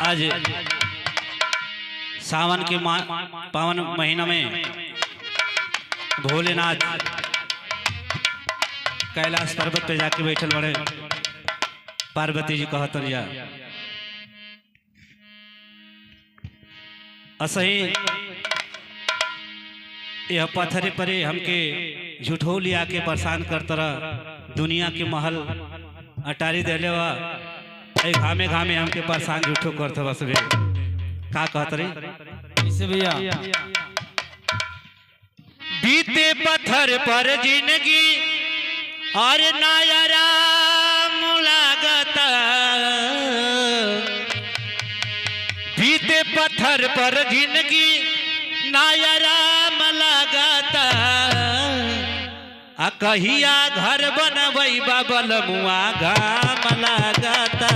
आज सावन के पावन महीना में भोलेनाथ कैलाश पर्वत पे जाके बैठल बड़े। पार्वती जी कहतरिया असही यह पत्थरे परे हमके झूठो लिया के परेशान करत रह। दुनिया के महल अटारी देले वा घामे घामे हमके परेशान झूठो करत बस बे का कहत रही इसे भैया। बीते पत्थर पर जिंदगी और नायरा मुलागता। बीते पत्थर पर जिंदगी नायरा मलागता। आ कहिया घर बनवई बाबल मुआ घाम लागता।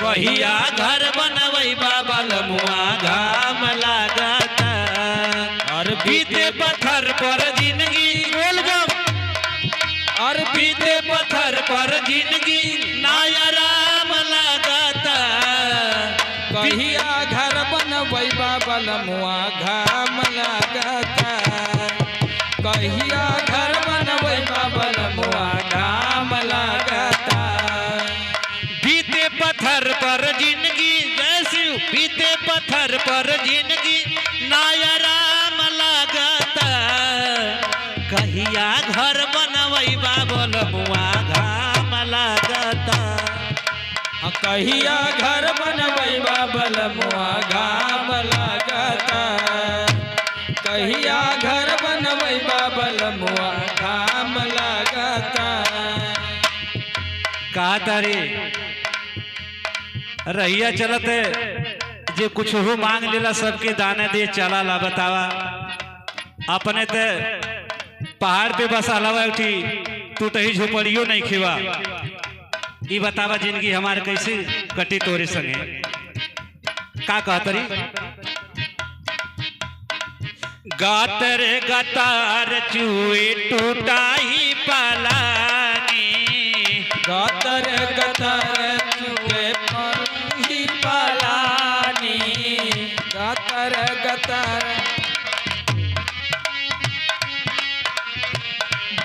कहिया घर बनवई बाबल मुआ घाम लागता। और बीते पत्थर पर जिंदगी और बीते पत्थर पर जिंदगी नायराम लागता। कहिया घर बनवई बाबल मुआ घाम लागता। कहिया घर बनवई बाबल मुआ घाम लागता। बीते पत्थर पर जिंदगी जैसी बीते पत्थर पर जिंदगी नायराम लागता। कहिया घर बनवई बाबल मुआ घाम लागता। कहिया घर बनवई बाबल मुआ घाम लागता। कहिया घर बनवई बाबल मुआ घाम लागता। का तारी रहिया चलत जे कुछ हो मांग लेला सबके दाने दे चला ला बतावा। अपने ते पहाड़ पे बस अलावा उठी तू तही झोपड़ियों नहीं खिवा। ई बतावा जिंदगी हमार कैसे कटी तोरे संगे का कहतरी। गातर गतार चुए टूटा ही पालानी। गातर गतार चुए ही पालानी। गातर गतार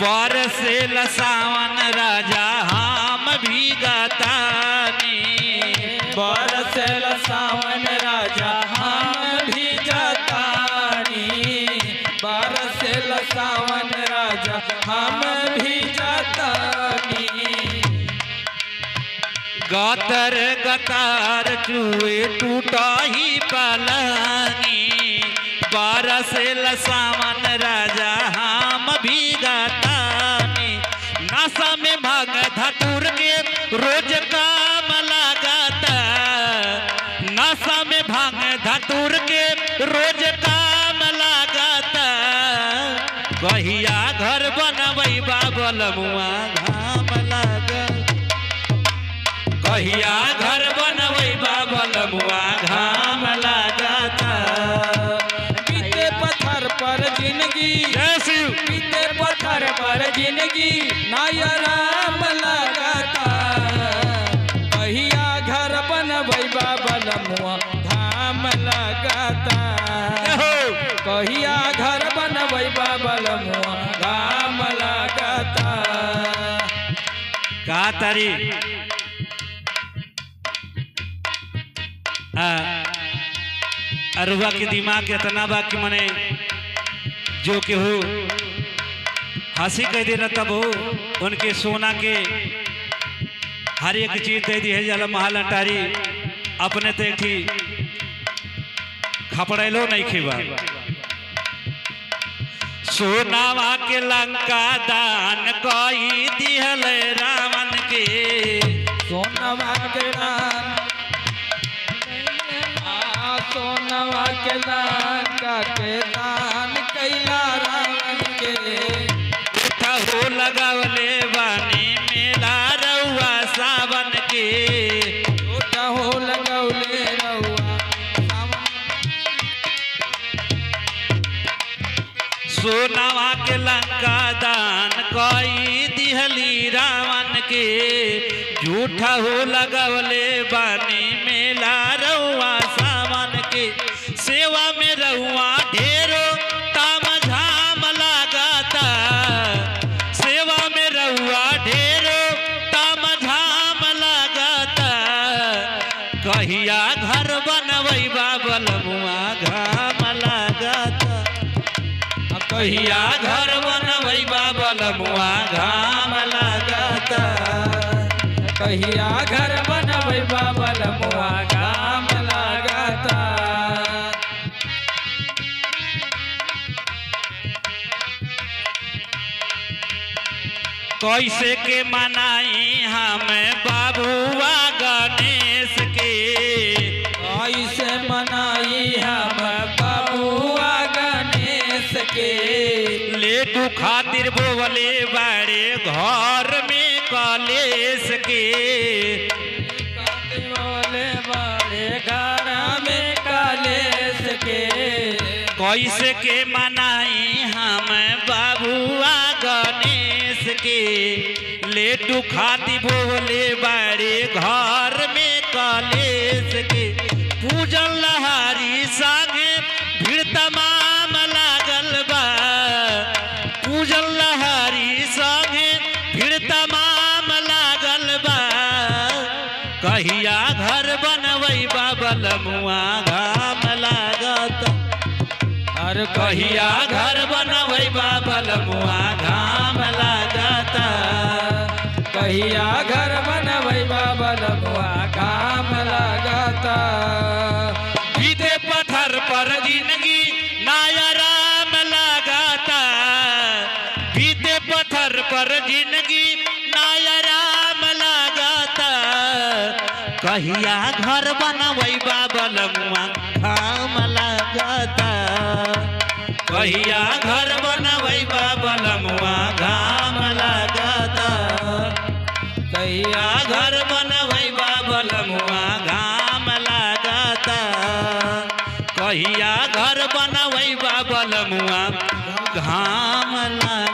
बरसे लसावन राजा हम भी गातानी। बरसे लसावन राजा हम भी जातानी। बरसे लसावन राजा हम भी जातानी। गातर गतार चुए टूटा ही पालानी। बरसे लसावन राजा हम भी गातानी। नशा में भाग धतूर के रोज काम लगाता। नशा में भाग धतूर के रोज काम लगाता। कहिया घर बनवई बाबल मुआ घाम लागता। कहिया घर बनवई बाबल मुआ घाम लागता। बीते पत्थर पर जिंदगी बीते पत्थर पर जिंदगी नायराम लागता। कहिया घर बनवई बाबल मुआ घाम लागता। कहिया घर बनवई बाबल मुआ घाम लागता। का तारी अरुआ के दिमाग इतना बा कि मने जो के हो हंसी कह देना तब हो उनके सोना के हर एक चीज दे दी है जला महल अटारी। अपने ते थी खपड़ेलो नहीं खिबा। सोनावा के लंका दान कोई दिहल रावण के। सोनवा के दान सोनवा के लंका के दान कैला रावण के। हो लगावले बानी मेला रउआ सावन के। हो लगौले रउआ सोनावा के लंका दान कोई दिहली रावण के। झूठा हो लगवले बानी मेला कहिया घर बनवै बलमुआ घाम लागता कहिया घर बनबै बलमुआ घाम लागता कैसे के मनाई हम बाबुआ गणेश के कैसे मनाई हम बाबुआ गणेश के लेटू खातिर बोले बाड़े घर में कलेश के बोले बड़े घर में कलेश के कैसे के मनाई हम बाबुआ गणेश के लेटू खातिर बोले बाड़े घर में कलेश के पूजन लहारी संगे भीड़ तमाम लागल बा पूजन लहारी संगे भीड़ तमाम लागल बा कहिया घर बनवै बलमुआ घाम लागत और कहिया घर बनवै बलमुआ घाम लागत कहिया घर बनबै बलमुआ घाम लागता बीते पत्थर पर जिंदगी नया राम लगाता बीते पत्थर पर जिंदगी नया राम लगाता कहिया घर बनवै बलमुआ घाम लगाता कहिया घर बनवै बलमुआ घाम लगाता कहिया घर बनवै बलमुआ घाम लागता कहिया घर बनवै बलमुआ घाम लागता।